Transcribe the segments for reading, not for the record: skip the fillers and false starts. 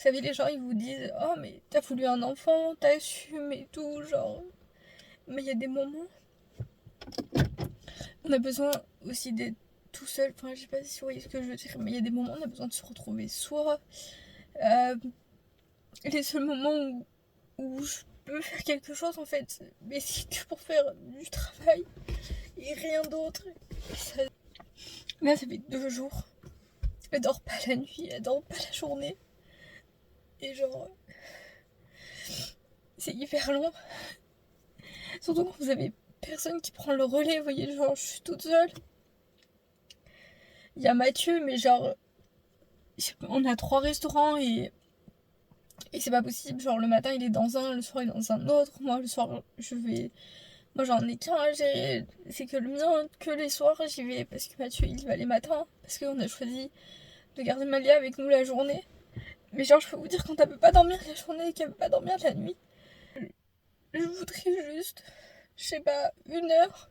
savez, les gens ils vous disent oh mais t'as voulu un enfant, t'assumes et tout, genre. Mais il y a des moments, on a besoin aussi d'être tout seul. Enfin, je sais pas si vous voyez ce que je veux dire, mais il y a des moments où on a besoin de se retrouver soi. Euh, les seuls moments où je peux faire quelque chose en fait, mais c'est que pour faire du travail et rien d'autre. Là, ça fait 2 jours. Elle dort pas la nuit, elle dort pas la journée. Et genre, c'est hyper long. Surtout quand vous avez personne qui prend le relais, vous voyez, genre, je suis toute seule. Il y a Mathieu, mais genre, on a 3 restaurants et c'est pas possible. Genre, le matin, il est dans un, le soir, il est dans un autre. Moi, le soir, je vais. Moi, j'en ai qu'un à gérer. C'est que le mien, que les soirs, j'y vais parce que Mathieu, il va les matins. Parce qu'on a choisi de garder Malia avec nous la journée. Mais genre, je peux vous dire, quand elle peut pas dormir la journée et qu'elle peut pas dormir la nuit, je voudrais juste, je sais pas, 1 heure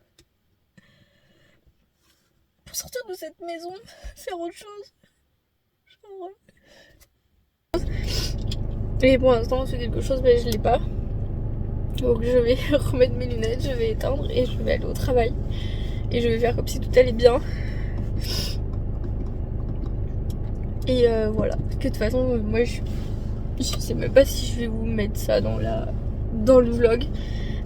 pour sortir de cette maison, faire autre chose. Genre... Et pour l'instant, c'est quelque chose, mais je l'ai pas. Donc je vais remettre mes lunettes, je vais éteindre et je vais aller au travail. Et je vais faire comme si tout allait bien. Et voilà. Parce que de toute façon, moi je sais même pas si je vais vous mettre ça dans le vlog.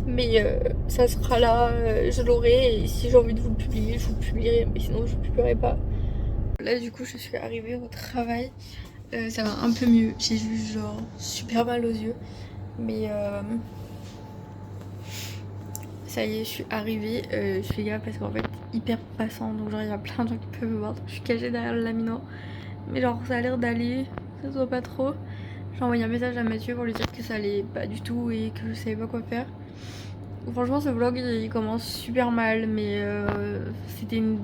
Mais ça sera là, je l'aurai. Et si j'ai envie de vous le publier, je vous le publierai. Mais sinon, je ne publierai pas. Là, du coup, je suis arrivée au travail. Ça va un peu mieux. J'ai juste genre super mal aux yeux. Mais ça y est, je suis arrivée. Je fais gaffe parce qu'en fait, hyper passant. Donc, genre, il y a plein de gens qui peuvent me voir. Donc, je suis cachée derrière le laminat. Mais genre, ça a l'air d'aller. Ça se voit pas trop. J'ai envoyé un message à Mathieu pour lui dire que ça allait pas du tout et que je savais pas quoi faire. Franchement, ce vlog il commence super mal, mais c'était une.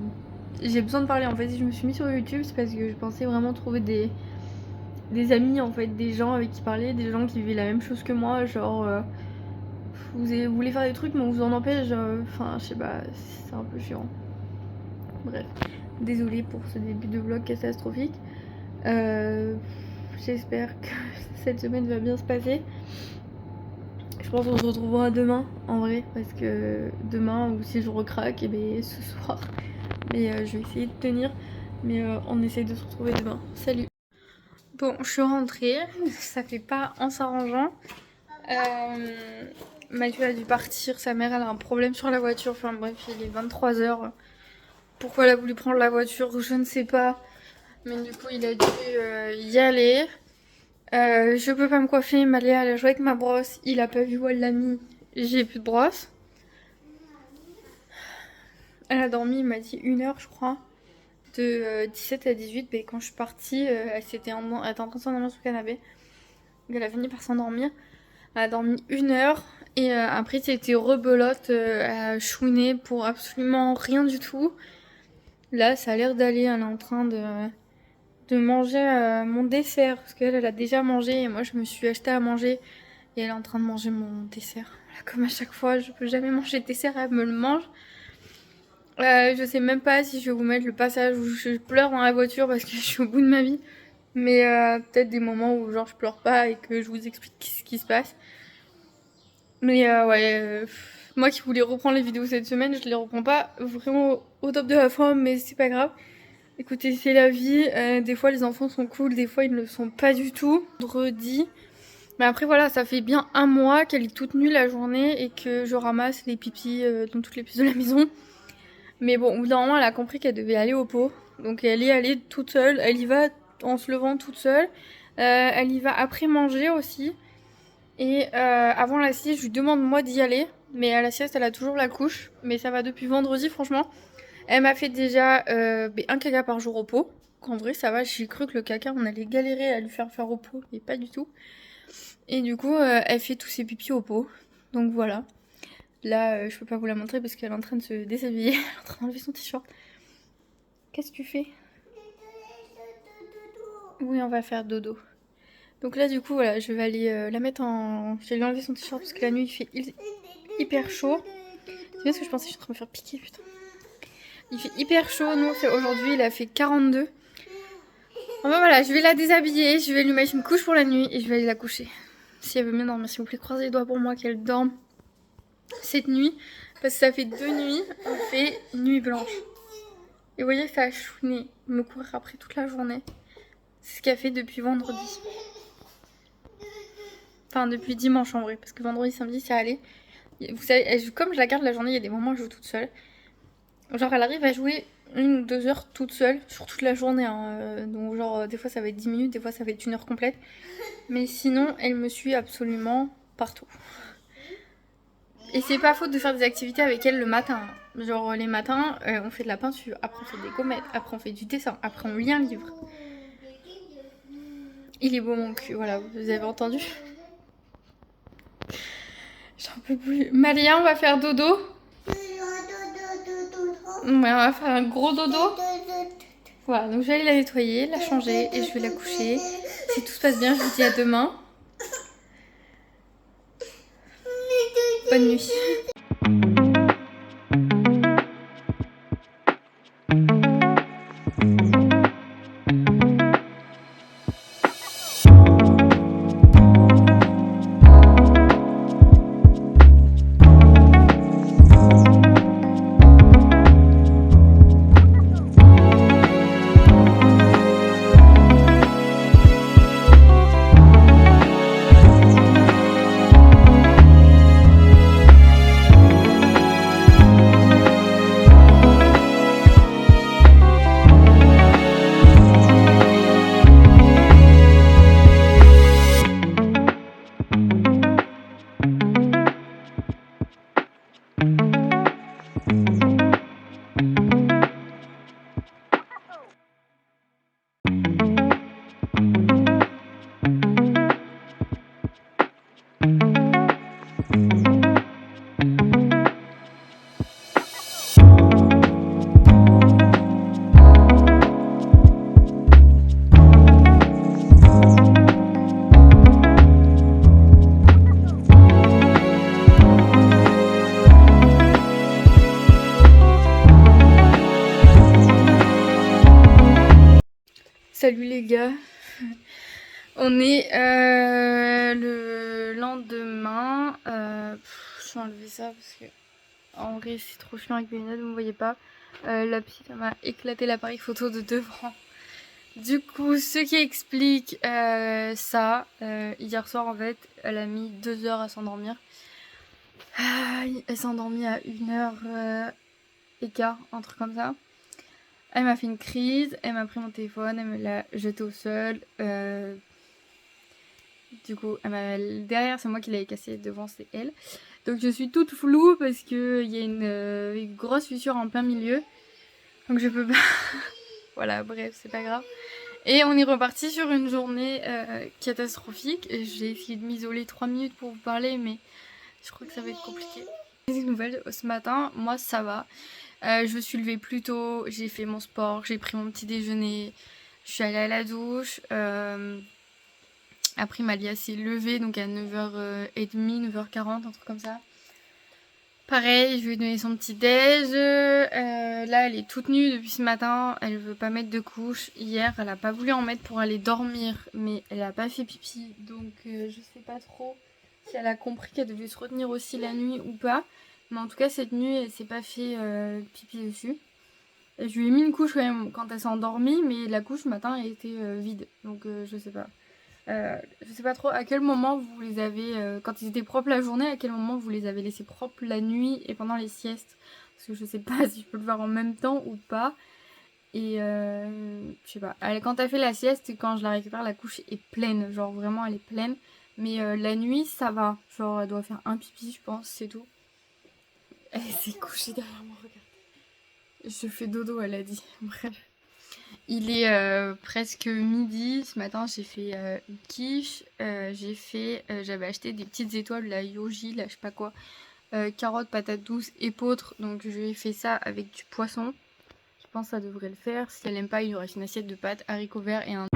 J'ai besoin de parler en fait. Si je me suis mis sur YouTube, c'est parce que je pensais vraiment trouver des amis en fait, des gens avec qui parler, des gens qui vivaient la même chose que moi. Genre, vous voulez faire des trucs, mais on vous en empêche. Enfin, je sais pas, c'est un peu chiant. Bref, désolée pour ce début de vlog catastrophique. J'espère que cette semaine va bien se passer. Je pense qu'on se retrouvera demain en vrai, parce que demain, ou si je recraque, et bien ce soir. Mais je vais essayer de tenir. Mais on essaye de se retrouver demain. Salut. Bon, je suis rentrée. Ça fait pas en s'arrangeant. Mathieu a dû partir. Sa mère elle a un problème sur la voiture. Enfin bref, il est 23h. Pourquoi elle a voulu prendre la voiture, je ne sais pas. Mais du coup, il a dû y aller. Je peux pas me coiffer. Maléa elle a joué avec ma brosse. Il a pas vu où elle l'a mis. J'ai plus de brosse. Elle a dormi, il m'a dit 1 heure, je crois. De 17 à 18. Mais quand je suis partie, elle était en train de s'endormir sur le canapé. Donc elle a fini par s'endormir. Elle a dormi 1 heure. Et après, c'était rebelote à chouiner pour absolument rien du tout. Là, ça a l'air d'aller. Elle est en train de manger mon dessert. Parce qu'elle, elle a déjà mangé. Et moi, je me suis acheté à manger. Et elle est en train de manger mon dessert. Là, comme à chaque fois, je peux jamais manger de dessert. Elle me le mange. Je sais même pas si je vais vous mettre le passage où je pleure dans la voiture parce que je suis au bout de ma vie. Mais peut-être des moments où genre je pleure pas et que je vous explique ce qui se passe. Mais ouais, moi qui voulais reprendre les vidéos cette semaine, je les reprends pas vraiment au top de la forme, mais c'est pas grave. Écoutez, c'est la vie. Des fois les enfants sont cool, des fois ils ne le sont pas du tout. Vendredi. Mais après voilà, ça fait bien un mois qu'elle est toute nue la journée et que je ramasse les pipis dans toutes les pièces de la maison. Mais bon, au bout d'un moment, elle a compris qu'elle devait aller au pot. Donc elle est allée toute seule. Elle y va en se levant toute seule. Elle y va après manger aussi. Et avant la sieste, je lui demande moi d'y aller. Mais à la sieste, elle a toujours la couche. Mais ça va depuis vendredi, franchement. Elle m'a fait déjà un caca par jour au pot. En vrai, ça va. J'ai cru que le caca, on allait galérer à lui faire au pot. Mais pas du tout. Et du coup, elle fait tous ses pipis au pot. Donc voilà. Là, je peux pas vous la montrer parce qu'elle est en train de se déshabiller. Elle est en train d'enlever son t-shirt. Qu'est-ce que tu fais? Oui, on va faire dodo. Donc là, du coup, voilà, je vais aller la mettre en... Je vais lui enlever son t-shirt parce que la nuit, il fait hyper chaud. C'est bien ce que je pensais, je suis en train de me faire piquer, putain. Il fait hyper chaud, nous, aujourd'hui, il a fait 42. Enfin voilà, je vais la déshabiller, je vais lui mettre une couche pour la nuit et je vais aller la coucher. Si elle veut bien dormir, s'il vous plaît, croisez les doigts pour moi qu'elle dorme cette nuit. Parce que ça fait 2 nuits, on fait nuit blanche. Et vous voyez, ça a chouiné, me courir après toute la journée. C'est ce qu'elle fait depuis vendredi. Enfin, depuis dimanche en vrai, parce que vendredi, samedi, ça allait. Vous savez, comme je la garde la journée, il y a des moments où je joue toute seule. Genre, elle arrive à jouer 1 ou 2 heures toute seule sur toute la journée. Hein. Donc, genre, des fois ça va être 10 minutes, des fois ça va être 1 heure complète. Mais sinon, elle me suit absolument partout. Et c'est pas faute de faire des activités avec elle le matin. Genre, les matins, on fait de la peinture, après on fait des gommettes, après on fait du dessin, après on lit un livre. Il est beau mon cul, voilà, vous avez entendu. J'en peux plus. Malia, on va faire dodo. Ouais, on va faire un gros dodo. Voilà, donc je vais aller la nettoyer, la changer et je vais la coucher. Si tout se passe bien, je vous dis à demain. Bonne nuit. Salut les gars, on est le lendemain, je vais enlever ça parce que en vrai c'est trop chiant avec mes lunettes, vous ne voyez pas, la petite m'a éclaté l'appareil photo de devant. Du coup, ce qui explique ça, hier soir en fait, elle a mis 2 heures à s'endormir. Elle s'est endormie à 1h et quart, un truc comme ça. Elle m'a fait une crise, elle m'a pris mon téléphone, elle me l'a jeté au sol. Du coup, derrière c'est moi qui l'avais cassé, devant c'est elle. Donc je suis toute floue parce qu'il y a une grosse fissure en plein milieu. Donc je peux pas... Voilà, bref, c'est pas grave. Et on est reparti sur une journée catastrophique. J'ai essayé de m'isoler 3 minutes pour vous parler, mais je crois que ça va être compliqué. Des nouvelles, ce matin, moi ça va. Je me suis levée plus tôt, j'ai fait mon sport, j'ai pris mon petit déjeuner, je suis allée à la douche. Après Malia s'est levée donc à 9h30, 9h40, un truc comme ça. Pareil, je lui ai donné son petit déj. Là elle est toute nue depuis ce matin, elle veut pas mettre de couche. Hier elle a pas voulu en mettre pour aller dormir, mais elle a pas fait pipi. Donc je sais pas trop si elle a compris qu'elle devait se retenir aussi la nuit ou pas. Mais en tout cas, cette nuit, elle s'est pas fait pipi dessus. Et je lui ai mis une couche quand même quand elle s'est endormie, mais la couche ce matin, elle était vide. Donc je sais pas. Je sais pas trop à quel moment vous les avez, quand ils étaient propres la journée, à quel moment vous les avez laissés propres la nuit et pendant les siestes. Parce que je sais pas si je peux le faire en même temps ou pas. Et je sais pas. Quand elle fait la sieste, quand je la récupère, la couche est pleine. Genre vraiment, elle est pleine. Mais la nuit, ça va. Genre, elle doit faire un pipi, je pense, c'est tout. Elle s'est couchée derrière moi, regarde. Je fais dodo, elle a dit. Bref. Il est presque midi. Ce matin, j'ai fait une quiche. J'avais acheté des petites étoiles, la Yoji, là, je sais pas quoi. Carottes, patates douces, épeautres. Donc, j'ai fait ça avec du poisson. Je pense que ça devrait le faire. Si elle aime pas, il y aura une assiette de pâtes, haricots verts et un...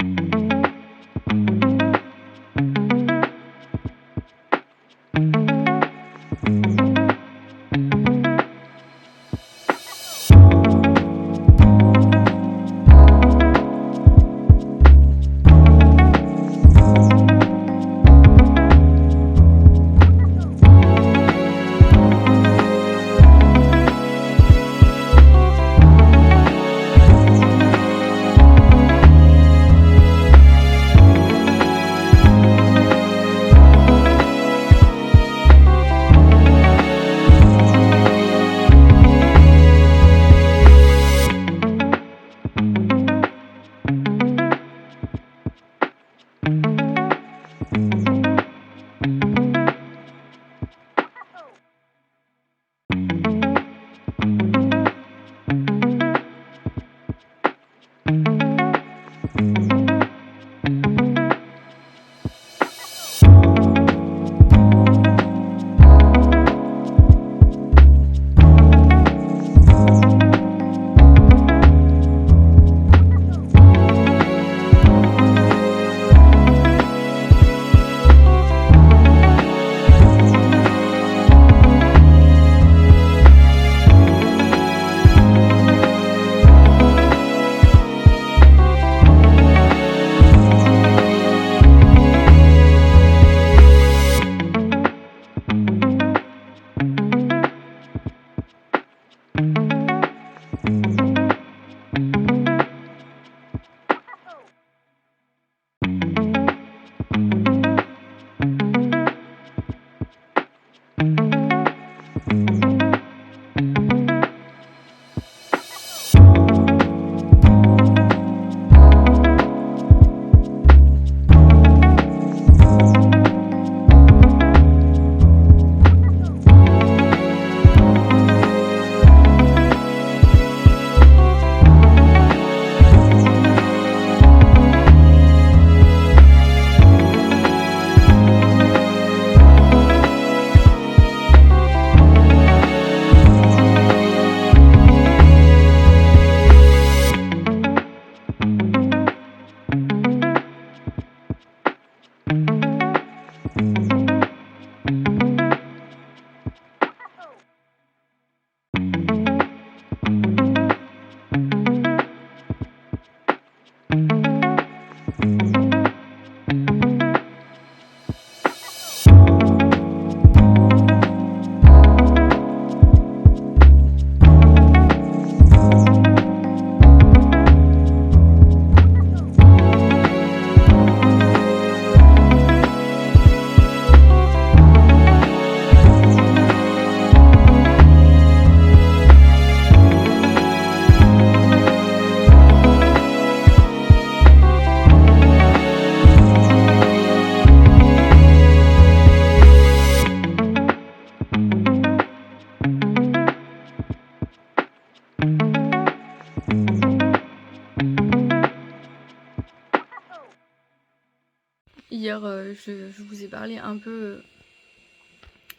Hier, je vous ai parlé un peu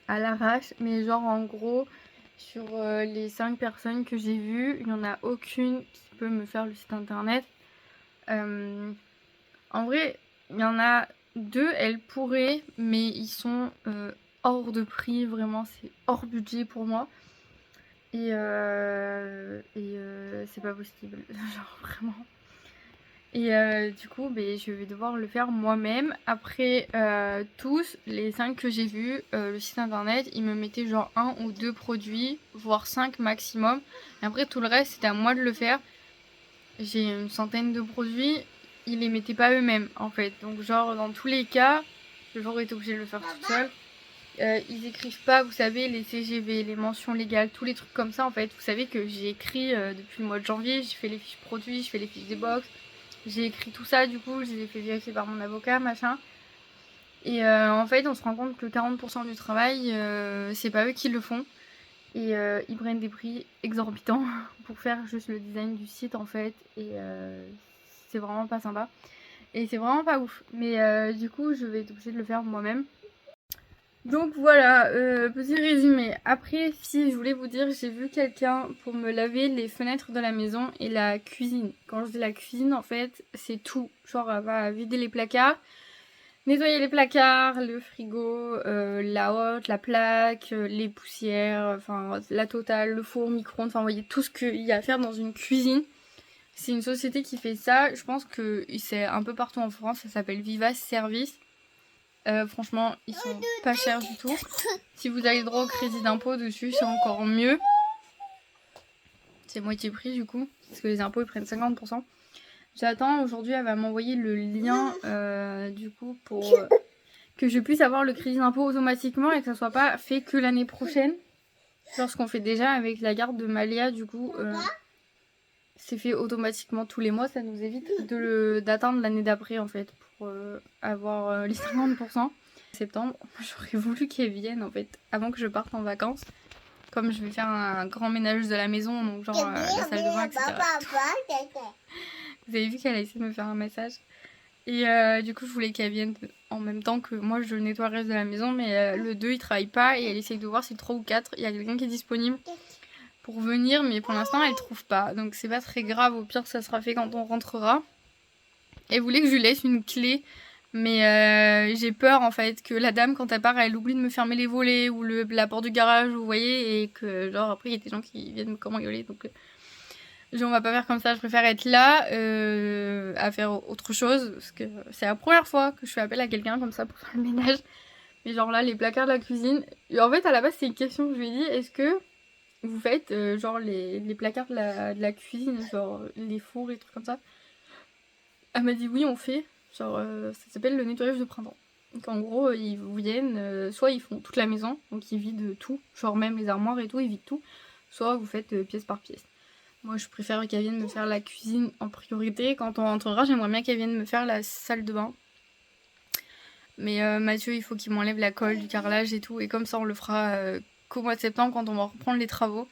à l'arrache, mais genre en gros, sur les 5 personnes que j'ai vues, il n'y en a aucune qui peut me faire le site internet. En vrai, il y en a 2, elles pourraient, mais ils sont hors de prix, vraiment, c'est hors budget pour moi. Et c'est pas possible, genre vraiment. Et du coup, je vais devoir le faire moi-même. Après, tous les 5 que j'ai vus, le site internet, ils me mettaient genre 1 ou 2 produits, voire 5 maximum. Et après, tout le reste, c'était à moi de le faire. J'ai une centaine de produits, ils les mettaient pas eux-mêmes, en fait. Donc genre, dans tous les cas, j'ai toujours été obligée de le faire toute seule. Ils écrivent pas, vous savez, les CGV, les mentions légales, tous les trucs comme ça, en fait. Vous savez que j'ai écrit depuis le mois de janvier, j'ai fait les fiches produits, je fais les fiches des box. J'ai écrit tout ça, du coup, je les ai fait vérifier par mon avocat, machin. Et en fait, on se rend compte que 40% du travail, c'est pas eux qui le font. Et ils prennent des prix exorbitants pour faire juste le design du site, en fait. Et c'est vraiment pas sympa. Et c'est vraiment pas ouf. Mais du coup, je vais être obligée de le faire moi-même. Donc voilà, petit résumé. Après, si je voulais vous dire, j'ai vu quelqu'un pour me laver les fenêtres de la maison et la cuisine. Quand je dis la cuisine, en fait, c'est tout. Genre, elle va vider les placards, nettoyer les placards, le frigo, la hotte, la plaque, les poussières, enfin la totale, le four, micro-ondes, enfin vous voyez tout ce qu'il y a à faire dans une cuisine. C'est une société qui fait ça. Je pense que c'est un peu partout en France. Ça s'appelle Viva Service. Franchement, ils sont pas chers du tout. Si vous avez le droit au crédit d'impôt dessus, c'est encore mieux. C'est moitié prix du coup, parce que les impôts ils prennent 50%. J'attends, aujourd'hui elle va m'envoyer le lien du coup pour que je puisse avoir le crédit d'impôt automatiquement et que ça soit pas fait que l'année prochaine. Lorsqu'on fait déjà avec la garde de Malia, du coup c'est fait automatiquement tous les mois, ça nous évite d'atteindre l'année d'après en fait pour avoir les 50%. Septembre, j'aurais voulu qu'elle vienne en fait avant que je parte en vacances. Comme je vais faire un grand ménage de la maison, donc genre la salle de bain, etc. Vous avez vu qu'elle a essayé de me faire un massage. Et du coup, je voulais qu'elle vienne en même temps que moi, je nettoie le reste de la maison. Mais le 2, il travaille pas et elle essaye de voir si le 3 ou 4, il y a quelqu'un qui est disponible pour venir. Mais pour l'instant, elle trouve pas. Donc c'est pas très grave. Au pire, ça sera fait quand on rentrera. Elle voulait que je lui laisse une clé. Mais j'ai peur en fait que la dame quand elle part elle oublie de me fermer les volets ou la porte du garage vous voyez et que genre après il y a des gens qui viennent me cambrioler donc on va pas faire comme ça, je préfère être là à faire autre chose parce que c'est la première fois que je fais appel à quelqu'un comme ça pour faire le ménage. Mais genre là les placards de la cuisine, et en fait à la base c'est une question que je lui ai dit, est-ce que vous faites genre les placards de la cuisine, genre les fours et trucs comme ça? Elle m'a dit oui on fait. Genre, ça s'appelle le nettoyage de printemps. Donc en gros, ils viennent, soit ils font toute la maison, donc ils vident tout, genre même les armoires et tout, ils vident tout, soit vous faites pièce par pièce. Moi, je préfère qu'elle vienne me faire la cuisine en priorité. Quand on rentrera, j'aimerais bien qu'elle vienne me faire la salle de bain. Mais Mathieu, il faut qu'il m'enlève la colle, du carrelage et tout, et comme ça, on le fera qu'au mois de septembre quand on va reprendre les travaux.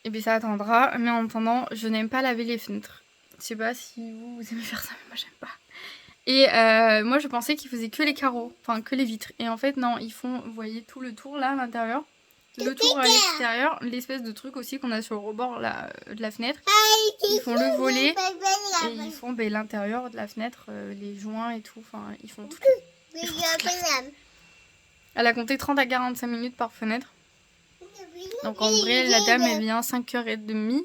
Et bien ça attendra, mais en attendant, je n'aime pas laver les fenêtres. Je sais pas si vous aimez faire ça, mais moi j'aime pas. Et moi je pensais qu'ils faisaient que les carreaux, enfin que les vitres. Et en fait non, ils font, vous voyez tout le tour là à l'intérieur, le tour à l'extérieur, l'espèce de truc aussi qu'on a sur le rebord là, de la fenêtre. Ils font le volet et ils font l'intérieur de la fenêtre, les joints et tout, enfin ils font tout. Elle a compté 30 à 45 minutes par fenêtre. Donc en vrai la dame elle vient 5h30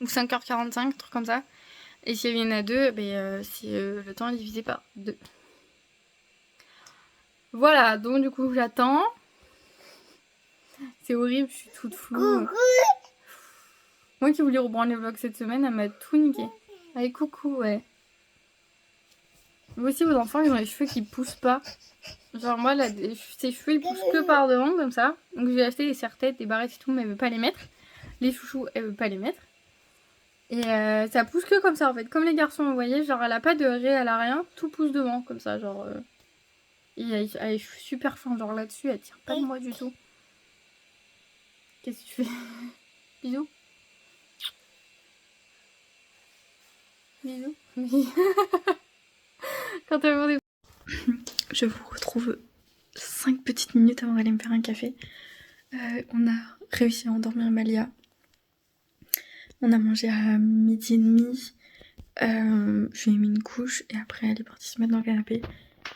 ou 5h45, un truc comme ça. Et si elle vient à 2, c'est le temps est divisé par 2. Voilà, donc du coup j'attends. C'est horrible, je suis toute floue. Moi qui voulais reprendre les vlogs cette semaine, elle m'a tout niqué. Allez, coucou, ouais. Vous aussi, vos enfants, ils ont les cheveux qui poussent pas. Genre moi, là, ses cheveux, ils poussent que par devant, comme ça. Donc j'ai acheté des serre-têtes, des barrettes et tout, mais elle veut pas les mettre. Les chouchous, elle veut pas les mettre. Et ça pousse que comme ça, en fait. Comme les garçons, vous voyez, genre elle a pas de raie, elle a rien. Tout pousse devant, comme ça, genre... Et elle est super fin, genre là-dessus, elle tire pas de moi du tout. Qu'est-ce que tu fais? Bisous. Mais non. Mais... Quand elle des... Je vous retrouve 5 petites minutes avant d'aller me faire un café. On a réussi à endormir Malia. On a mangé à 12h30. Je lui ai mis une couche et après elle est partie se mettre dans le canapé.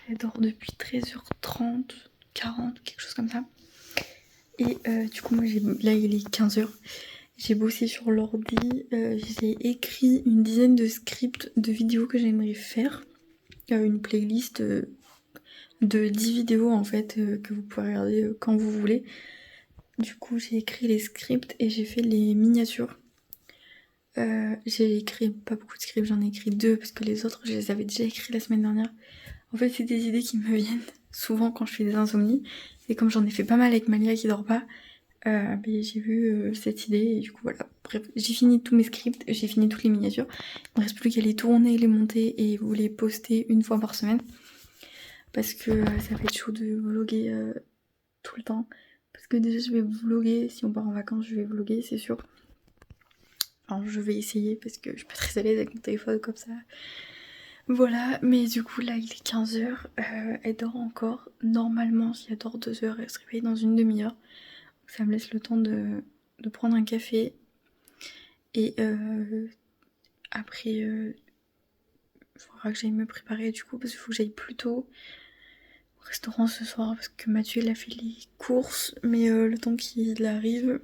Elle dort depuis 13h30, 40, quelque chose comme ça. Et du coup, moi, là, il est 15h. J'ai bossé sur l'ordi. J'ai écrit une dizaine de scripts de vidéos que j'aimerais faire. Une playlist de 10 vidéos, en fait, que vous pouvez regarder quand vous voulez. Du coup, j'ai écrit les scripts et j'ai fait les miniatures. J'ai écrit pas beaucoup de scripts, j'en ai écrit 2 parce que les autres, je les avais déjà écrits la semaine dernière. En fait, c'est des idées qui me viennent souvent quand je fais des insomnies. Et comme j'en ai fait pas mal avec Malia qui dort pas, j'ai vu cette idée et du coup voilà. Bref, j'ai fini tous mes scripts, j'ai fini toutes les miniatures. Il me reste plus qu'à les tourner, les monter et vous les poster une fois par semaine. Parce que ça va être chaud de vlogger tout le temps. Parce que déjà je vais vlogger, si on part en vacances je vais vlogger c'est sûr. Enfin je vais essayer parce que je suis pas très à l'aise avec mon téléphone comme ça. Voilà, mais du coup là il est 15h, elle dort encore. Normalement si elle dort 2 heures, elle se réveille dans une demi-heure. Donc ça me laisse le temps de prendre un café. Et après, il faudra que j'aille me préparer du coup parce qu'il faut que j'aille plus tôt au restaurant ce soir parce que Mathieu il a fait les courses. Mais le temps qu'il arrive,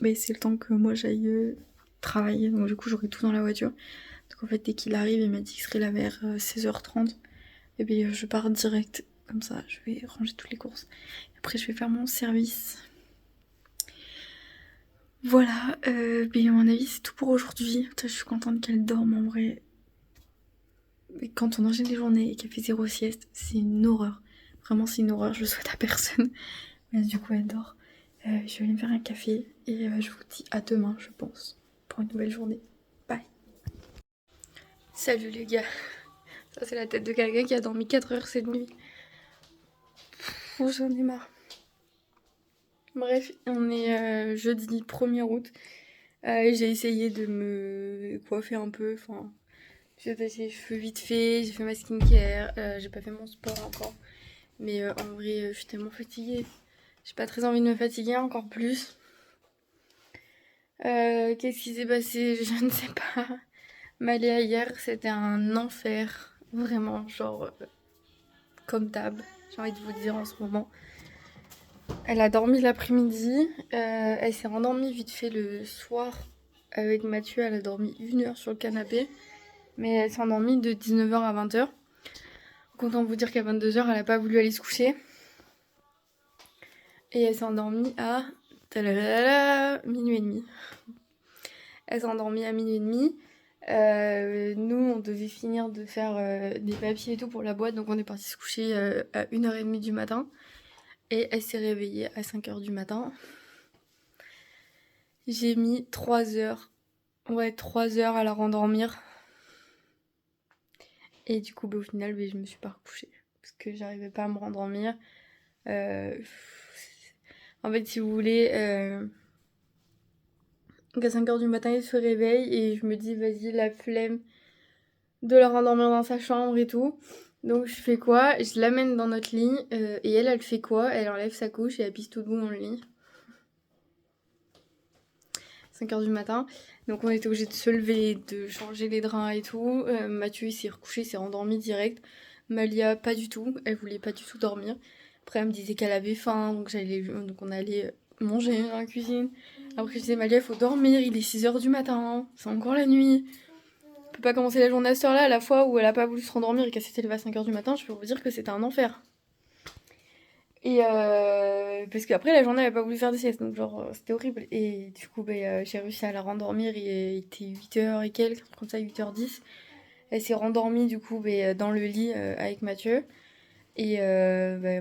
c'est le temps que moi j'aille travailler. Donc du coup j'aurai tout dans la voiture. Donc en fait dès qu'il arrive, il m'a dit qu'il serait là vers 16h30. Et bien je pars direct, comme ça je vais ranger toutes les courses. Après je vais faire mon service. Voilà, à mon avis c'est tout pour aujourd'hui. Je suis contente qu'elle dorme en vrai. Et quand on enchaîne les journées et qu'elle fait 0 sieste, c'est une horreur. Vraiment c'est une horreur, je le souhaite à personne. Mais du coup elle dort. Je vais aller me faire un café et je vous dis à demain je pense. Pour une nouvelle journée. Bye. Salut les gars. Ça c'est la tête de quelqu'un qui a dormi 4 heures cette nuit. J'en ai marre. Bref, on est jeudi 1er août. J'ai essayé de me coiffer un peu. Enfin, j'ai passé les cheveux vite fait, j'ai fait ma skincare. J'ai pas fait mon sport encore. Mais en vrai, je suis tellement fatiguée. J'ai pas très envie de me fatiguer encore plus. Qu'est-ce qui s'est passé? Je ne sais pas. Maléa hier, c'était un enfer. Vraiment, genre, comme d'hab. J'ai envie de vous dire en ce moment. Elle a dormi l'après-midi. Elle s'est rendormie vite fait le soir avec Mathieu. Elle a dormi 1 heure sur le canapé. Mais elle s'est endormie de 19h à 20h. Content de vous dire qu'à 22h, elle n'a pas voulu aller se coucher. Et elle s'est endormie à minuit et demi. Elle s'est endormie à minuit et demi. Nous, on devait finir de faire des papiers et tout pour la boîte. Donc on est parti se coucher à 1h30 du matin. Et elle s'est réveillée à 5h du matin. J'ai mis 3 heures. Ouais, 3 heures à la rendormir. Et du coup, au final, je me suis pas recouchée. Parce que j'arrivais pas à me rendormir. En fait, si vous voulez, à 5h du matin, elle se réveille et je me dis, vas-y, la flemme de la rendormir dans sa chambre et tout. Donc, je fais quoi? Je l'amène dans notre lit et elle fait quoi? Elle enlève sa couche et elle pisse tout debout dans le lit. 5h du matin. Donc, on était obligés de se lever, de changer les draps et tout. Mathieu, il s'est recouché, il s'est rendormi direct. Malia, pas du tout. Elle voulait pas du tout dormir. Après, elle me disait qu'elle avait faim, donc on allait manger dans la cuisine. Après, je disais, Malia, il faut dormir, il est 6h du matin, c'est encore la nuit. On peut pas commencer la journée à cette heure-là, à la fois où elle a pas voulu se rendormir et qu'elle s'était levée à 5h du matin, je peux vous dire que c'était un enfer. Et parce qu'après, la journée, elle a pas voulu faire de sieste, donc genre, c'était horrible. Et du coup, j'ai réussi à la rendormir, il était 8h et quelques, comme ça, 8h10. Elle s'est rendormie, du coup, dans le lit avec Mathieu. Et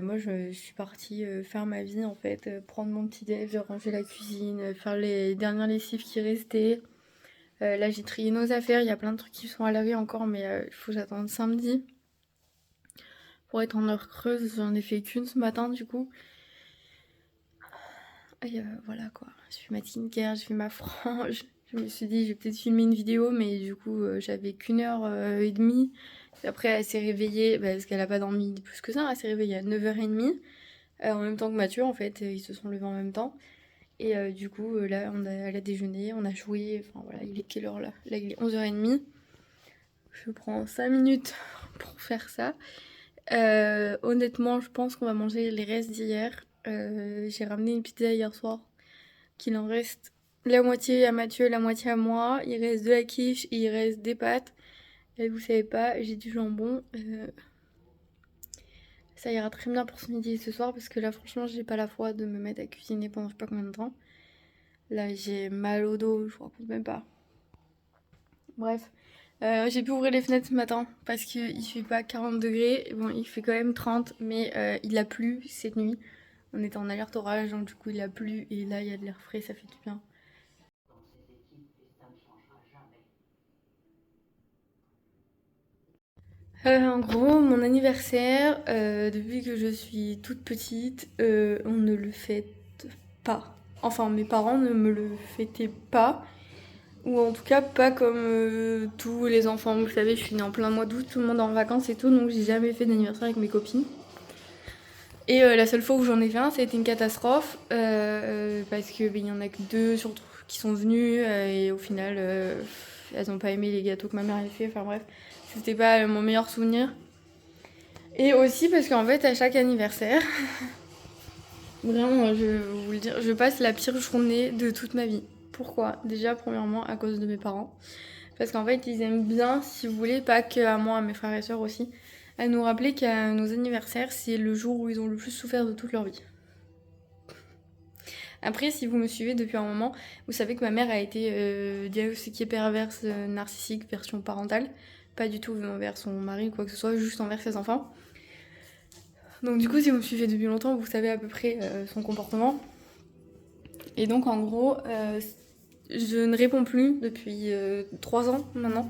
moi, je suis partie faire ma vie, en fait. Prendre mon petit déj, ranger la cuisine, faire les dernières lessives qui restaient. Là, j'ai trié nos affaires. Il y a plein de trucs qui sont à laver encore, mais il faut que j'attende samedi. Pour être en heure creuse, j'en ai fait qu'une ce matin, du coup. Et voilà, quoi. Je fais ma skincare, je fais ma frange. Je me suis dit, je vais peut-être filmer une vidéo, mais du coup, j'avais qu'une heure et demie. Après, elle s'est réveillée, parce qu'elle a pas dormi plus que ça, elle s'est réveillée à 9h30, en même temps que Mathieu, en fait, ils se sont levés en même temps. Et du coup, là, elle a déjeuné, on a joué, enfin voilà, il est quelle heure là? Là, il est 11h30. Je prends 5 minutes pour faire ça. Honnêtement, je pense qu'on va manger les restes d'hier. J'ai ramené une pizza hier soir, qu'il en reste la moitié à Mathieu, la moitié à moi. Il reste de la quiche et il reste des pâtes. Et vous savez pas, j'ai du jambon. Ça ira très bien pour ce midi et ce soir parce que là, franchement, j'ai pas la foi de me mettre à cuisiner pendant je sais pas combien de temps. Là, j'ai mal au dos, je vous raconte même pas. Bref, j'ai pu ouvrir les fenêtres ce matin parce qu'il fait pas 40 degrés. Bon, il fait quand même 30, mais il a plu cette nuit. On était en alerte orage, donc du coup, il a plu et là, il y a de l'air frais, ça fait du bien. En gros, mon anniversaire, depuis que je suis toute petite, on ne le fête pas. Enfin, mes parents ne me le fêtaient pas. Ou en tout cas, pas comme tous les enfants. Vous savez, je suis née en plein mois d'août, tout le monde est en vacances et tout, donc j'ai jamais fait d'anniversaire avec mes copines. Et la seule fois où j'en ai fait un, ça a été une catastrophe. Parce qu'il y en a que deux surtout qui sont venues. Et au final, elles ont pas aimé les gâteaux que ma mère avait fait. Enfin bref, c'était pas mon meilleur souvenir. Et aussi parce qu'en fait, à chaque anniversaire, vraiment, je vais vous le dire, je passe la pire journée de toute ma vie. Pourquoi? Déjà, premièrement, à cause de mes parents. Parce qu'en fait, ils aiment bien, si vous voulez, pas que à moi, à mes frères et sœurs aussi, à nous rappeler qu'à nos anniversaires, c'est le jour où ils ont le plus souffert de toute leur vie. Après, si vous me suivez depuis un moment, vous savez que ma mère a été diagnostiquée perverse narcissique version parentale. Pas du tout envers son mari ou quoi que ce soit, juste envers ses enfants. Donc du coup, si vous me suivez depuis longtemps, vous savez à peu près son comportement. Et donc en gros, je ne réponds plus depuis 3 ans maintenant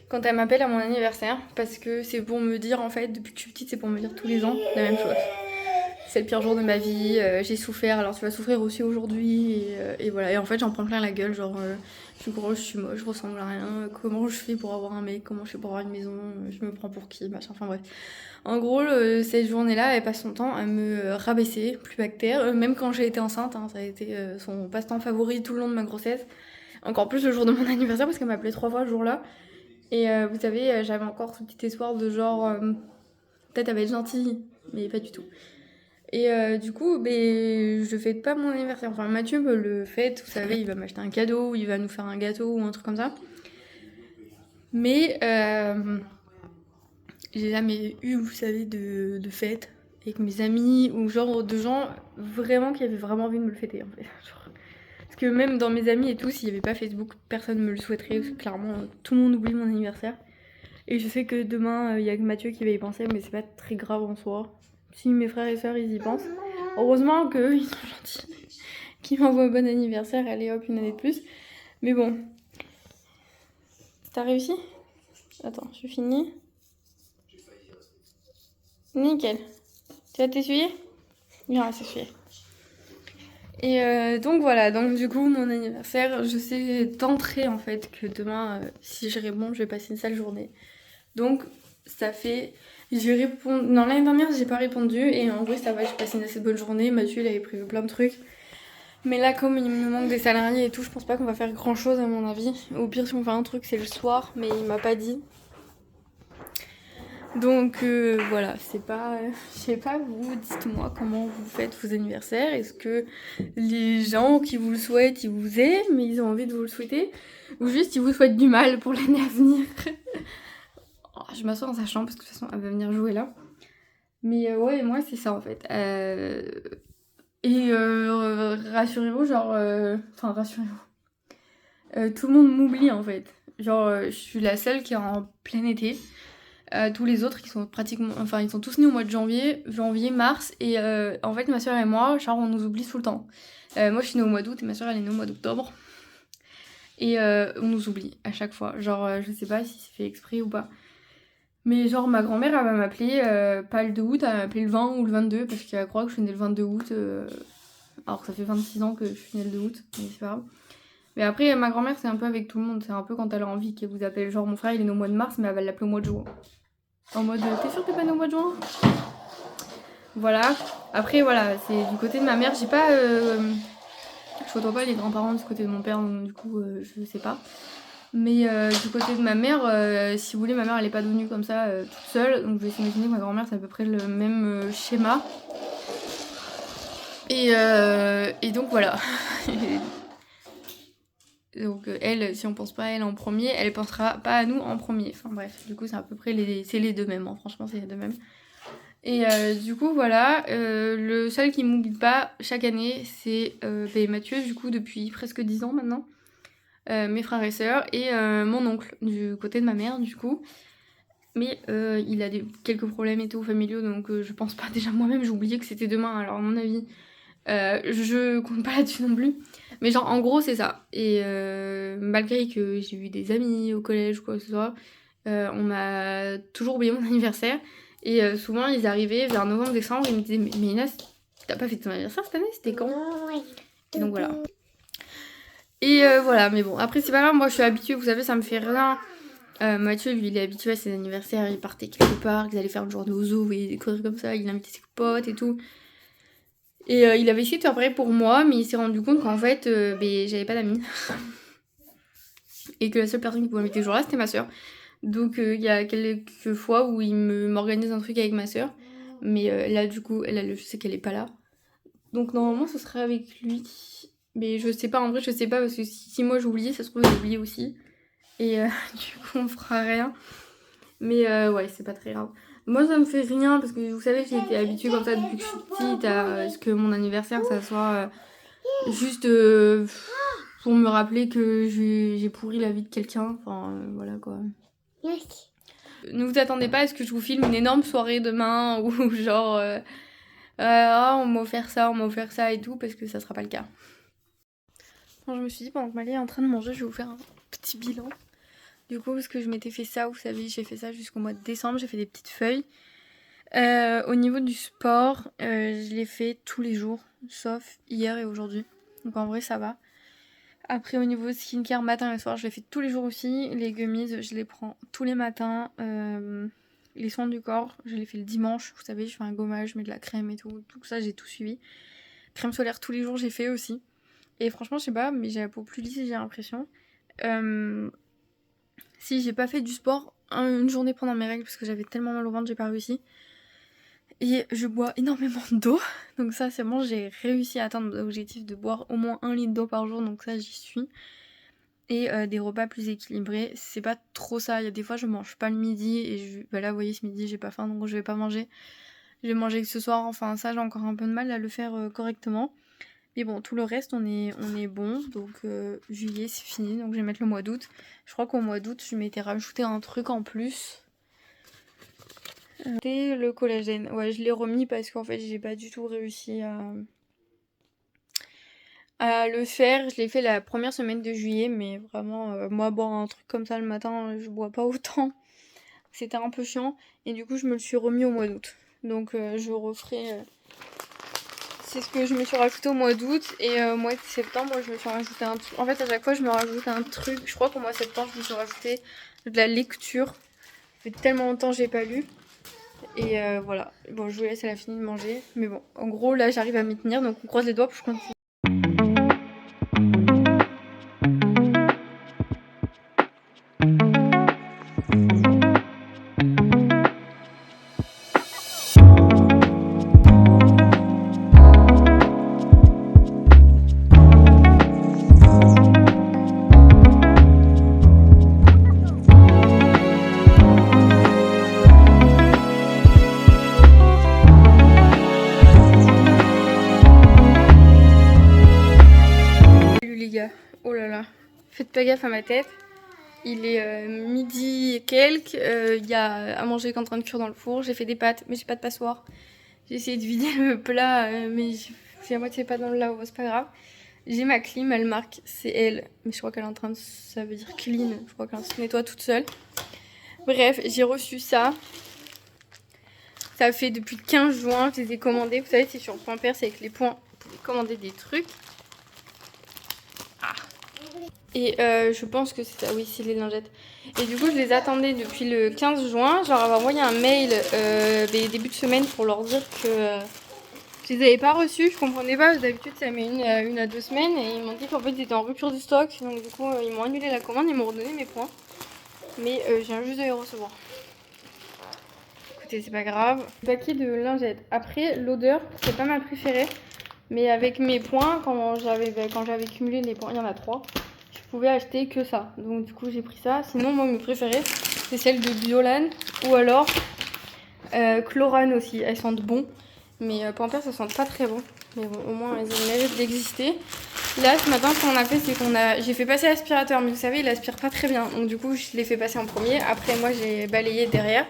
quand elle m'appelle à mon anniversaire parce que c'est pour me dire en fait, depuis que je suis petite, c'est pour me dire tous les ans la même chose. C'est le pire jour de ma vie, j'ai souffert, alors tu vas souffrir aussi aujourd'hui, et voilà. Et en fait, j'en prends plein la gueule, genre, je suis grosse, je suis moche, je ressemble à rien, comment je fais pour avoir un mec, comment je fais pour avoir une maison, je me prends pour qui, machin, enfin bref. En gros, cette journée-là, elle passe son temps à me rabaisser, plus bactère, même quand j'ai été enceinte, hein, ça a été son passe-temps favori tout le long de ma grossesse. Encore plus le jour de mon anniversaire, parce qu'elle m'a appelé 3 fois le jour-là. Et vous savez, j'avais encore ce petit espoir de genre, peut-être elle va être gentille, mais pas du tout. Et du coup, je fête pas mon anniversaire. Enfin, Mathieu me le fête, vous savez, il va m'acheter un cadeau, ou il va nous faire un gâteau ou un truc comme ça. Mais j'ai jamais eu, vous savez, de fête avec mes amis ou genre de gens vraiment qui avaient vraiment envie de me le fêter en fait. Genre, parce que même dans mes amis et tout, s'il n'y avait pas Facebook, personne ne me le souhaiterait. Parce que clairement, tout le monde oublie mon anniversaire. Et je sais que demain, il y a que Mathieu qui va y penser, mais c'est pas très grave en soi. Si mes frères et sœurs, ils y pensent. Heureusement qu'eux, ils sont gentils. Qu'ils m'envoient un bon anniversaire, allez hop, une année de plus. Mais bon. T'as réussi? Attends, je finis. Nickel. Tu vas t'essuyer? Il va s'essuyer. Et donc voilà, donc du coup, mon anniversaire, je sais d'entrée en fait que demain, si je réponds, je vais passer une sale journée. Donc, ça fait. J'ai répondu. Non, l'année dernière, j'ai pas répondu. Et en vrai, ça va, j'ai passé une assez bonne journée. Mathieu, il avait prévu plein de trucs. Mais là, comme il me manque des salariés et tout, je pense pas qu'on va faire grand chose à mon avis. Au pire, si on fait un truc, c'est le soir, mais il m'a pas dit. Donc voilà, c'est pas. Je sais pas, vous, dites-moi comment vous faites vos anniversaires. Est-ce que les gens qui vous le souhaitent, ils vous aiment, mais ils ont envie de vous le souhaiter? Ou juste ils vous souhaitent du mal pour l'année à venir? Oh, je m'assois dans sa chambre parce que de toute façon elle va venir jouer là. Mais ouais, moi c'est ça en fait. Rassurez-vous, genre. Enfin, rassurez-vous. Tout le monde m'oublie en fait. Genre, je suis la seule qui est en plein été. Tous les autres, ils sont pratiquement. Enfin, ils sont tous nés au mois de janvier, mars. Et en fait, ma soeur et moi, genre, on nous oublie tout le temps. Moi, je suis née au mois d'août et ma soeur, elle est née au mois d'octobre. Et on nous oublie à chaque fois. Genre, je sais pas si c'est fait exprès ou pas. Mais genre, ma grand-mère, elle va m'appeler, pas le 2 août, elle va m'appeler le 20 ou le 22, parce qu'elle croit que je suis née le 22 août. Alors que ça fait 26 ans que je suis née le 2 août, mais c'est pas grave. Mais après, ma grand-mère, c'est un peu avec tout le monde. C'est un peu quand elle a envie qu'elle vous appelle. Genre, mon frère, il est né au mois de mars, mais elle va l'appeler au mois de juin. En mode, t'es sûre que t'es pas né au mois de juin? Voilà. Après, voilà, c'est du côté de ma mère. J'ai pas. Je côtoie pas les grands-parents du côté de mon père, donc du coup, je sais pas. Mais du côté de ma mère, si vous voulez, ma mère, elle est pas devenue comme ça toute seule. Donc, je vais s'imaginer que ma grand-mère, c'est à peu près le même schéma. Et donc, voilà. Donc elle, si on pense pas à elle en premier, elle pensera pas à nous en premier. Enfin bref, du coup c'est à peu près c'est les deux mêmes, hein. Franchement c'est les deux mêmes. Et du coup voilà, le seul qui m'oublie pas chaque année c'est Mathieu, du coup depuis presque 10 ans maintenant. Mes frères et sœurs et mon oncle du côté de ma mère du coup. Mais il a quelques problèmes et tout familiaux, donc je pense pas. Déjà moi-même j'ai oublié que c'était demain, alors à mon avis je compte pas là-dessus non plus. Mais genre en gros c'est ça. Et malgré que j'ai eu des amis au collège ou quoi que ce soit, on m'a toujours oublié mon anniversaire. Et souvent ils arrivaient vers novembre-décembre, ils me disaient mais Inès, t'as pas fait ton anniversaire cette année? C'était quand? Et donc voilà. Et voilà, mais bon, après c'est pas grave, moi je suis habituée, vous savez, ça me fait rien. Mathieu, lui, il est habitué à ses anniversaires, il partait quelque part, ils allaient faire une journée au zoo et des conneries comme ça, il invitait ses potes et tout. Et il avait essayé de faire pareil pour moi, mais il s'est rendu compte qu'en fait, j'avais pas d'amis. Et que la seule personne qui pouvait m'inviter ce jour-là, c'était ma soeur. Donc il y a quelques fois où il m'organise un truc avec ma soeur. Mais là, du coup, je sais qu'elle est pas là. Donc normalement, ce serait avec lui. Mais je sais pas, en vrai, je sais pas, parce que si moi j'oubliais, ça se trouve, j'ai oublié aussi. Et du coup, on fera rien. Mais ouais, c'est pas très grave. Moi, ça me fait rien, parce que vous savez, j'ai été habituée comme ça depuis que je suis petite à ce que mon anniversaire, ça soit juste pour me rappeler que j'ai pourri la vie de quelqu'un. Enfin, voilà quoi. Ne vous attendez pas à ce que je vous filme une énorme soirée demain ou genre on m'a offert ça et tout, parce que ça sera pas le cas. Bon, je me suis dit, pendant que Malie est en train de manger, je vais vous faire un petit bilan. Du coup, parce que je m'étais fait ça, vous savez, j'ai fait ça jusqu'au mois de décembre, j'ai fait des petites feuilles. Au niveau du sport, je l'ai fait tous les jours, sauf hier et aujourd'hui. Donc en vrai, ça va. Après, au niveau skincare, matin et soir, je les fais tous les jours aussi. Les gummies, je les prends tous les matins. Les soins du corps, je les fais le dimanche. Vous savez, je fais un gommage, je mets de la crème et tout. Tout ça, j'ai tout suivi. Crème solaire tous les jours, j'ai fait aussi. Et franchement, je sais pas, mais j'ai la peau plus lisse, j'ai l'impression. Si j'ai pas fait du sport une journée pendant mes règles, parce que j'avais tellement mal au ventre, j'ai pas réussi. Et je bois énormément d'eau. Donc ça, c'est bon, j'ai réussi à atteindre l'objectif de boire au moins 1 litre d'eau par jour. Donc ça, j'y suis. Et des repas plus équilibrés. C'est pas trop ça. Il y a des fois, je mange pas le midi. Et là, vous voyez, ce midi, j'ai pas faim. Donc je vais pas manger. Je vais manger que ce soir. Enfin, ça, j'ai encore un peu de mal à le faire correctement. Mais bon, tout le reste, on est bon. Donc juillet, c'est fini. Donc je vais mettre le mois d'août. Je crois qu'au mois d'août, je m'étais rajouté un truc en plus. C'était le collagène. Ouais, je l'ai remis parce qu'en fait, j'ai pas du tout réussi à le faire. Je l'ai fait la première semaine de juillet, mais vraiment, moi, boire un truc comme ça le matin, je bois pas autant. C'était un peu chiant. Et du coup, je me le suis remis au mois d'août. Donc, je referai. C'est ce que je me suis rajouté au mois d'août. Et au mois de septembre, je me suis rajouté un truc. En fait, à chaque fois, je me rajoute un truc. Je crois qu'au mois de septembre, je me suis rajouté de la lecture. Ça fait tellement longtemps que j'ai pas lu. Et voilà. Bon, je vous laisse, elle a fini de manger. Mais bon, en gros, là, j'arrive à m'y tenir. Donc, on croise les doigts pour que je continue. Salut les gars. Oh là là. Faites pas gaffe à ma tête. Il est midi et quelques. Il y a à manger qui est en train de cuire dans le four. J'ai fait des pâtes, mais j'ai pas de passoire. J'ai essayé de vider le plat, mais j'ai à moitié pas dans le lavabo, c'est pas grave. J'ai ma clim, elle marque, c'est elle. Mais je crois qu'elle est en train de. Ça veut dire clean. Je crois qu'elle se nettoie toute seule. Bref, j'ai reçu ça. Ça fait depuis le 15 juin, je les ai commandés. Vous savez, c'est sur Pampers avec les points pour commander des trucs. Ah. Et je pense que c'est ça, oui, c'est les lingettes. Et du coup, je les attendais depuis le 15 juin. Je leur avais envoyé un mail début de semaine pour leur dire que je les avais pas reçus. Je comprenais pas, d'habitude ça met une à 2 semaines. Et ils m'ont dit qu'en fait ils étaient en rupture du stock. Donc du coup, ils m'ont annulé la commande, ils m'ont redonné mes points. Mais je viens juste de les recevoir. Écoutez, c'est pas grave. Paquet de lingettes. Après, l'odeur, c'est pas ma préférée. Mais avec mes points, quand j'avais cumulé les points, il y en a 3. Je pouvais acheter que ça. Donc du coup j'ai pris ça. Sinon moi mes préférées c'est celles de Biolan ou alors Chlorane aussi. Elles sentent bon. Mais Pampers ça sent pas très bon. Mais bon au moins elles ont le mérite d'exister. Là ce matin ce qu'on a fait c'est j'ai fait passer l'aspirateur. Mais vous savez il aspire pas très bien. Donc du coup je l'ai fait passer en premier. Après moi j'ai balayé derrière.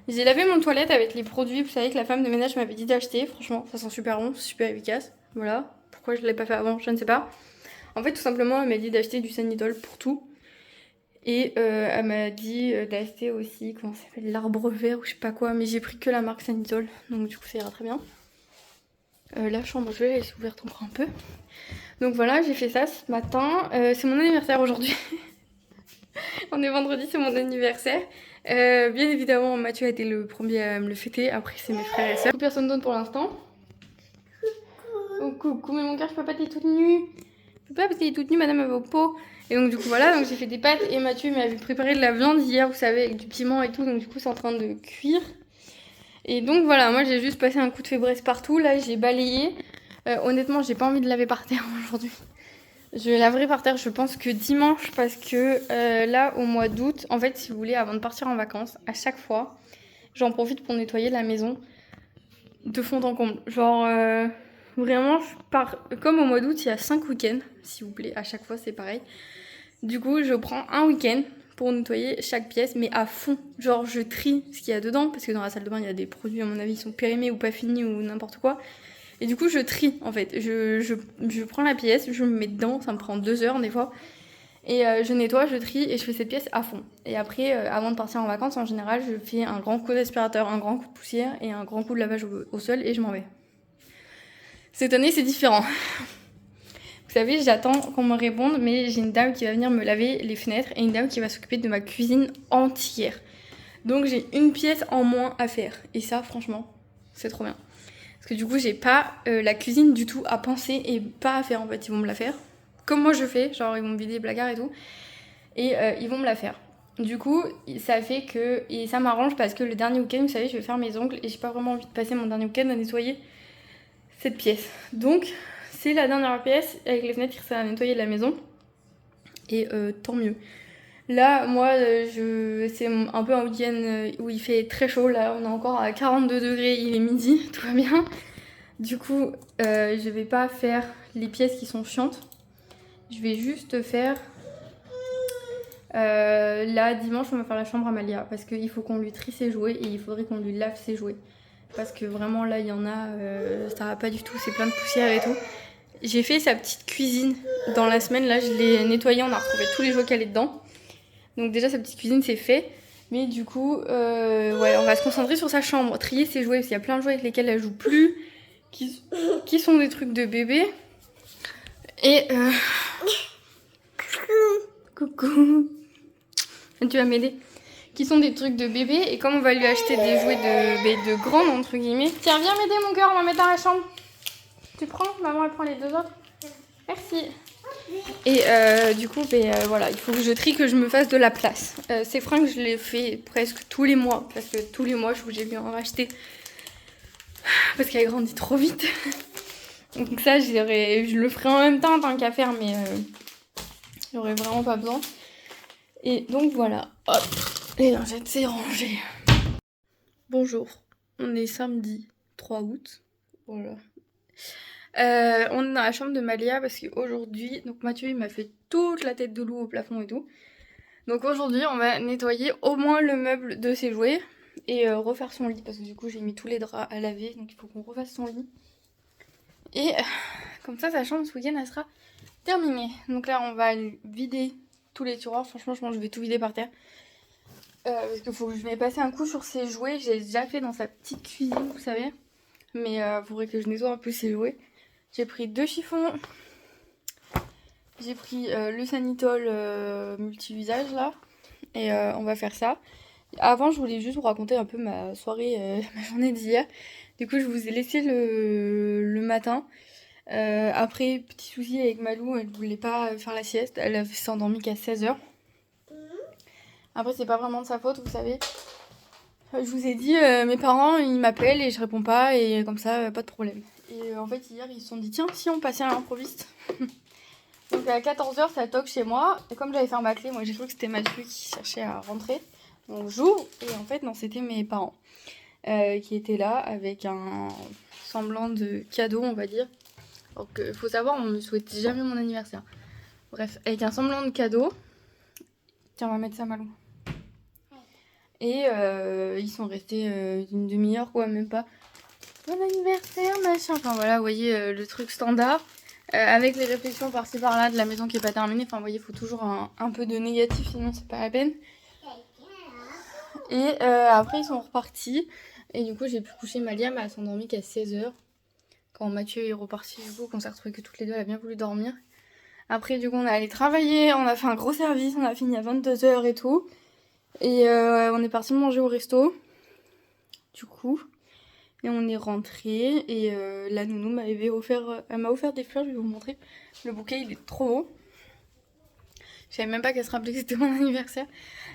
J'ai lavé mon toilette avec les produits vous savez que la femme de ménage m'avait dit d'acheter. Franchement ça sent super bon, super efficace. Voilà. Pourquoi je l'ai pas fait avant je ne sais pas. En fait, tout simplement, elle m'a dit d'acheter du Sanitol pour tout. Et elle m'a dit d'acheter aussi, comment ça s'appelle, l'arbre vert ou je sais pas quoi. Mais j'ai pris que la marque Sanitol, donc du coup ça ira très bien. La chambre, je vais la laisser ouverte encore un peu. Donc voilà, j'ai fait ça ce matin. C'est mon anniversaire aujourd'hui. On est vendredi, c'est mon anniversaire. Bien évidemment, Mathieu a été le premier à me le fêter. Après, c'est mes frères et sœurs. Personne d'autre pour l'instant. Oh, coucou, mais mon cœur, je peux pas, t'es toute nue. Je peux pas parce qu'elle est toute nue, madame, elle va au pot. Et donc, du coup, voilà, donc j'ai fait des pâtes et Mathieu m'avait préparé de la viande hier, vous savez, avec du piment et tout. Donc, du coup, c'est en train de cuire. Et donc, voilà, moi, j'ai juste passé un coup de fébreze partout. Là, j'ai balayé. Honnêtement, j'ai pas envie de laver par terre aujourd'hui. Je laverai par terre, je pense que dimanche, parce que là, au mois d'août, en fait, si vous voulez, avant de partir en vacances, à chaque fois, j'en profite pour nettoyer la maison de fond en comble. Genre, vraiment, je pars. Comme au mois d'août, il y a 5 week-ends, s'il vous plaît, à chaque fois, c'est pareil. Du coup, je prends un week-end pour nettoyer chaque pièce, mais à fond. Genre, je trie ce qu'il y a dedans, parce que dans la salle de bain, il y a des produits, à mon avis, qui sont périmés ou pas finis ou n'importe quoi. Et du coup, je trie en fait. Je prends la pièce, je me mets dedans, ça me prend 2 heures des fois. Et je nettoie, je trie et je fais cette pièce à fond. Et après, avant de partir en vacances, en général, je fais un grand coup d'aspirateur, un grand coup de poussière et un grand coup de lavage au sol et je m'en vais. Cette année, c'est différent. Vous savez, j'attends qu'on me réponde, mais j'ai une dame qui va venir me laver les fenêtres et une dame qui va s'occuper de ma cuisine entière. Donc j'ai une pièce en moins à faire. Et ça, franchement, c'est trop bien. Parce que du coup, j'ai pas la cuisine du tout à penser et pas à faire en fait. Ils vont me la faire. Comme moi je fais, genre ils vont me vider les placards et tout. Et ils vont me la faire. Du coup, ça fait que. Et ça m'arrange parce que le dernier week-end, vous savez, je vais faire mes ongles et j'ai pas vraiment envie de passer mon dernier week-end à nettoyer cette pièce. Donc, c'est la dernière pièce avec les fenêtres qui sert à nettoyer la maison. Et tant mieux. Là, moi, c'est un peu un week-end où il fait très chaud. Là, on est encore à 42 degrés, il est midi, tout va bien. Du coup, je vais pas faire les pièces qui sont chiantes. Je vais juste faire... là, dimanche, on va faire la chambre à Malia. Parce qu'il faut qu'on lui trie ses jouets et il faudrait qu'on lui lave ses jouets. Parce que vraiment, là, il y en a... ça va pas du tout, c'est plein de poussière et tout. J'ai fait sa petite cuisine dans la semaine. Là, je l'ai nettoyée, on a retrouvé tous les jouets qu'elle est dedans. Donc déjà, sa petite cuisine, c'est fait. Mais du coup, ouais, on va se concentrer sur sa chambre. Trier ses jouets, parce qu'il y a plein de jouets avec lesquels elle joue plus. Qui sont des trucs de bébé. Et... Coucou. Tu vas m'aider. Qui sont des trucs de bébé. Et comme on va lui acheter des jouets de grande, entre guillemets. Tiens, viens m'aider, mon cœur, on va mettre dans la chambre. Tu prends? Maman, elle prend les 2 autres. Merci. Et du coup, voilà, il faut que je trie, que je me fasse de la place. Ces fringues, je les fais presque tous les mois. Parce que tous les mois, je suis obligée de lui en racheter. Parce qu'elle grandit trop vite. Donc ça, je le ferai en même temps, tant qu'à faire, mais j'aurais vraiment pas besoin. Et donc voilà, hop, les lingettes, c'est rangé. Bonjour, on est samedi 3 août. Voilà. On est dans la chambre de Malia parce qu'aujourd'hui, donc Mathieu il m'a fait toute la tête de loup au plafond et tout. Donc aujourd'hui, on va nettoyer au moins le meuble de ses jouets et refaire son lit parce que du coup j'ai mis tous les draps à laver, donc il faut qu'on refasse son lit. Et comme ça, sa chambre ce week-end elle sera terminée. Donc là, on va vider tous les tiroirs. Franchement, je pense que je vais tout vider par terre. Parce qu'il faut que je vais passer un coup sur ses jouets. J'ai déjà fait dans sa petite cuisine, vous savez. Mais il faudrait que je nettoie un peu ses jouets. J'ai pris 2 chiffons. J'ai pris le Sanitol multi-usage là. Et on va faire ça. Avant, je voulais juste vous raconter un peu ma soirée, ma journée d'hier. Du coup, je vous ai laissé le matin. Après, petit souci avec Malou, elle voulait pas faire la sieste. Elle s'est endormie qu'à 16h. Après, c'est pas vraiment de sa faute, vous savez. Je vous ai dit, mes parents, ils m'appellent et je réponds pas. Et comme ça, pas de problème. Et en fait, hier, ils se sont dit, tiens, si on passait à l'improviste. Donc à 14h, ça toque chez moi. Et comme j'avais fait ma clé, moi j'ai cru que c'était Mathieu qui cherchait à rentrer. Donc j'ouvre et en fait non, c'était mes parents qui étaient là avec un semblant de cadeau, on va dire. Donc faut savoir, on me souhaite jamais mon anniversaire. Bref, avec un semblant de cadeau. Tiens, on va mettre ça Malou. Et ils sont restés une demi-heure quoi, même pas. Bon anniversaire machin. Enfin voilà, vous voyez le truc standard. Avec les réflexions par-ci par-là de la maison qui est pas terminée. Enfin vous voyez, il faut toujours un peu de négatif, sinon c'est pas la peine. Et après, ils sont repartis. Et du coup, j'ai pu coucher Malia, mais elle s'est endormie qu'à 16h. Quand Mathieu est reparti, du coup, qu'on s'est retrouvés que toutes les deux, elle a bien voulu dormir. Après, du coup, on est allé travailler. On a fait un gros service. On a fini à 22h et tout. Et on est parti manger au resto. Du coup. Et on est rentré. Et la nounou m'avait offert, elle m'a offert des fleurs. Je vais vous montrer. Le bouquet, il est trop beau. Je savais même pas qu'elle se rappelait que c'était mon anniversaire.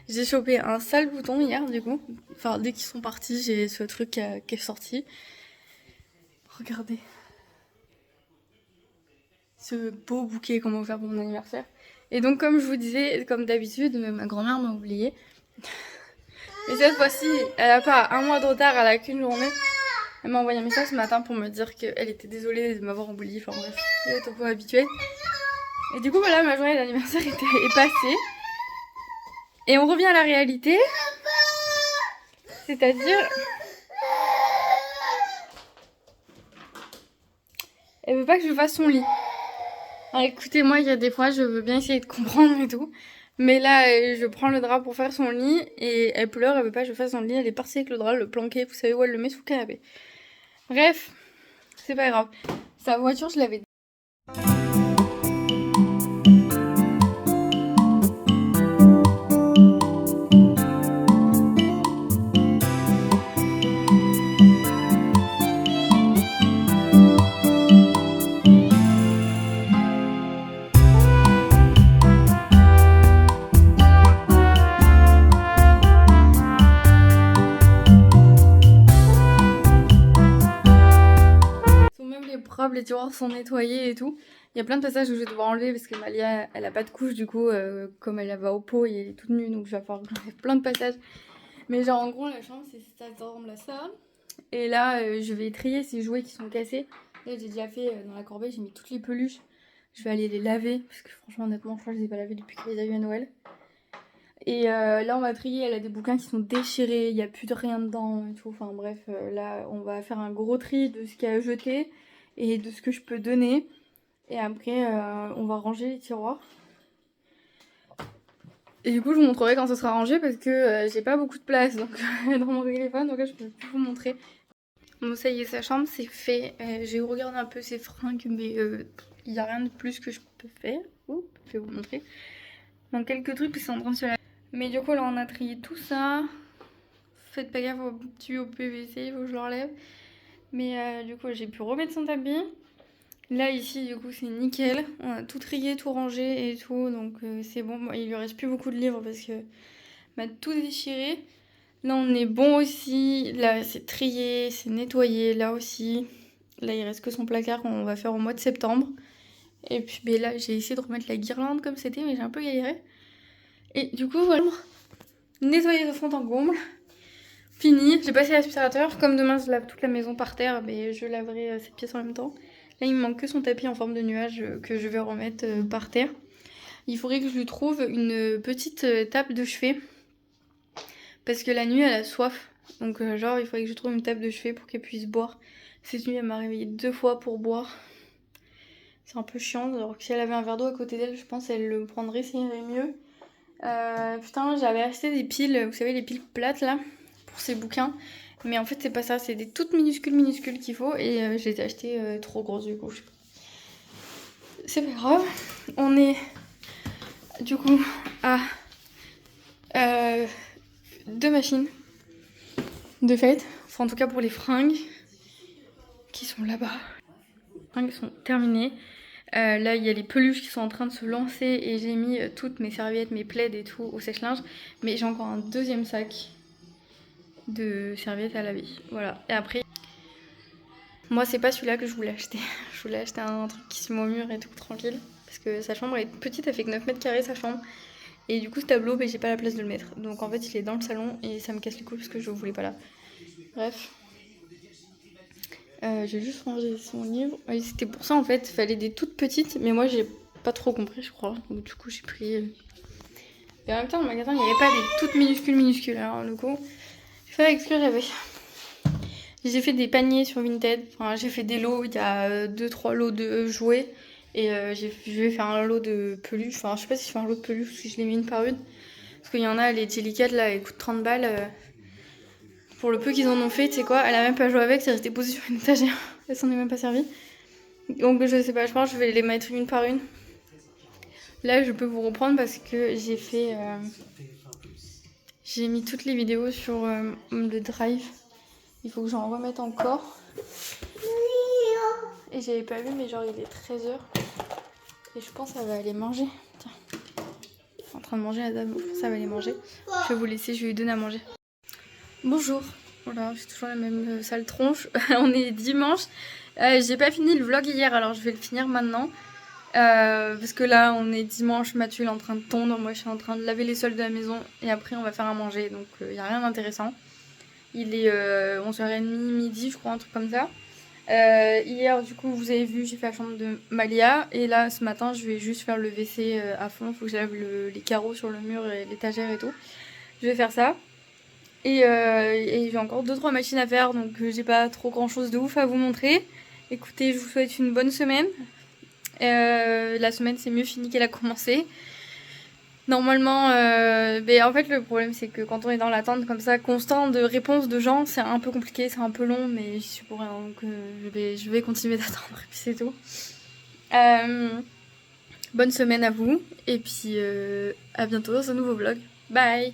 J'ai chopé un sale bouton hier, du coup. Enfin, dès qu'ils sont partis, j'ai ce truc qui est sorti. Regardez. Ce beau bouquet qu'on m'a offert pour mon anniversaire. Et donc, comme je vous disais, comme d'habitude, ma grand-mère m'a oublié. Mais cette fois-ci, elle a pas un mois de retard, elle a qu'une journée. Elle m'a envoyé un message ce matin pour me dire qu'elle était désolée de m'avoir oublié. Enfin bref, elle est un peu habituée. Et du coup, voilà, ma journée d'anniversaire est passée. Et on revient à la réalité. C'est-à-dire... Elle veut pas que je fasse son lit. Alors écoutez, moi, il y a des fois, je veux bien essayer de comprendre et tout. Mais là, je prends le drap pour faire son lit et elle pleure, elle veut pas que je fasse son lit. Elle est partie avec le drap, le planquer, vous savez où elle le met sous le canapé. Bref, c'est pas grave. Sa voiture, je l'avais... Les tiroirs sont nettoyés et tout. Il y a plein de passages où je vais devoir enlever parce que Malia, elle a pas de couche, du coup, comme elle va au pot, elle est toute nue, donc je vais falloir enlever plein de passages. Mais genre, en gros, la chambre, c'est ça ressemble à ça. Et là, je vais trier ces jouets qui sont cassés. Là, j'ai déjà fait dans la corbeille, j'ai mis toutes les peluches. Je vais aller les laver parce que franchement, honnêtement, je crois que je les ai pas lavées depuis qu'elle les a eu à Noël. Et là, on va trier. Elle a des bouquins qui sont déchirés, il n'y a plus de rien dedans et tout. Enfin bref, là, on va faire un gros tri de ce qu'il y a à jeter et de ce que je peux donner. Et après, on va ranger les tiroirs. Et du coup, je vous montrerai quand ce sera rangé parce que j'ai pas beaucoup de place donc, dans mon téléphone, donc là, je peux plus vous montrer. Bon, ça y est, sa chambre, c'est fait. J'ai regardé un peu ses fringues, mais il n'y a rien de plus que je peux faire. Oups, je vais vous montrer. Donc, quelques trucs qui sont en train de se laver. Mais du coup, là, on a trié tout ça. Faites pas gaffe aux tuyaux PVC, il faut que je l'enlève. Mais du coup, j'ai pu remettre son tapis. Là, ici, du coup, c'est nickel. On a tout trié, tout rangé et tout. Donc, c'est bon. Bon, il lui reste plus beaucoup de livres parce que m'a tout déchiré. Là, on est bon aussi. Là, c'est trié, c'est nettoyé. Là aussi. Là, il reste que son placard qu'on va faire au mois de septembre. Et puis, ben là, j'ai essayé de remettre la guirlande comme c'était, mais j'ai un peu galéré. Et du coup, voilà. Nettoyer de fond en comble. Fini. J'ai passé l'aspirateur. Comme demain, je lave toute la maison par terre, ben, je laverai cette pièce en même temps. Là, il me manque que son tapis en forme de nuage que je vais remettre par terre. Il faudrait que je lui trouve une petite table de chevet. Parce que la nuit, elle a soif. Donc, genre, il faudrait que je trouve une table de chevet pour qu'elle puisse boire. Cette nuit, elle m'a réveillée 2 fois pour boire. C'est un peu chiant. Alors que si elle avait un verre d'eau à côté d'elle, je pense qu'elle le prendrait, ça irait mieux. Putain, j'avais acheté des piles, vous savez, les piles plates là, pour ses bouquins. Mais en fait, c'est pas ça, c'est des toutes minuscules qu'il faut. Et je les ai achetées trop grosses du coup. c'est pas grave. On est du coup à 2 machines de fête. Enfin en tout cas pour les fringues qui sont là-bas. Les fringues sont terminées. Là il y a les peluches qui sont en train de se lancer et j'ai mis toutes mes serviettes, mes plaids et tout au sèche-linge. Mais j'ai encore un deuxième sac de serviettes à laver. Voilà. Et après, moi c'est pas celui-là que je voulais acheter. Je voulais acheter un truc qui se met au mur et tout tranquille. Parce que sa chambre est petite, elle fait que 9 mètres carrés sa chambre. Et du coup ce tableau, j'ai pas la place de le mettre. Donc en fait il est dans le salon et ça me casse les couilles parce que je voulais pas là. Bref. J'ai juste rangé son livre. Oui, c'était pour ça en fait, il fallait des toutes petites. Mais moi j'ai pas trop compris je crois. Donc du coup j'ai pris... Et en même temps au magasin il n'y avait pas des toutes minuscules. Alors du coup j'ai fait avec ce que j'avais. J'ai fait des paniers sur Vinted. Enfin, j'ai fait des lots, il y a 2-3 lots de jouets. Et je vais faire un lot de peluches. Enfin, je sais pas si je fais un lot de peluches parce que je les mets une par une. Parce qu'il y en a, les Jelly Cat là, elles coûtent 30 balles. Pour le peu qu'ils en ont fait, tu sais quoi, elle a même pas joué avec, c'est resté posé sur une étagère. Elle s'en est même pas servie. Donc je sais pas, je pense que je vais les mettre une par une. Là, je peux vous reprendre parce que j'ai fait. J'ai mis toutes les vidéos sur le drive. Il faut que j'en remette encore. Et j'avais pas vu, mais genre il est 13h. Et je pense qu'elle va aller manger. Tiens. Elle est en train de manger la dame, ça va aller manger. Je vais vous laisser, je vais lui donner à manger. Bonjour. Voilà, j'ai toujours la même sale tronche. On est dimanche. J'ai pas fini le vlog hier, alors je vais le finir maintenant. Parce que là, on est dimanche. Mathieu est en train de tondre. Moi, je suis en train de laver les sols de la maison. Et après, on va faire à manger. Donc, il n'y a rien d'intéressant. Il est 11h30, midi, je crois, un truc comme ça. Hier, du coup, vous avez vu, j'ai fait la chambre de Malia. Et là, ce matin, je vais juste faire le WC à fond. Il faut que je lave les carreaux sur le mur et l'étagère et tout. Je vais faire ça. Et j'ai encore 2-3 machines à faire. Donc, j'ai pas trop grand chose de ouf à vous montrer. Écoutez, je vous souhaite une bonne semaine. La semaine, c'est mieux fini qu'elle a commencé. Normalement, en fait, le problème, c'est que quand on est dans l'attente comme ça, constant de réponses de gens, c'est un peu compliqué, c'est un peu long, mais j'y suis pour rien, donc je vais continuer d'attendre, et puis c'est tout. Bonne semaine à vous, et puis à bientôt dans un nouveau vlog. Bye!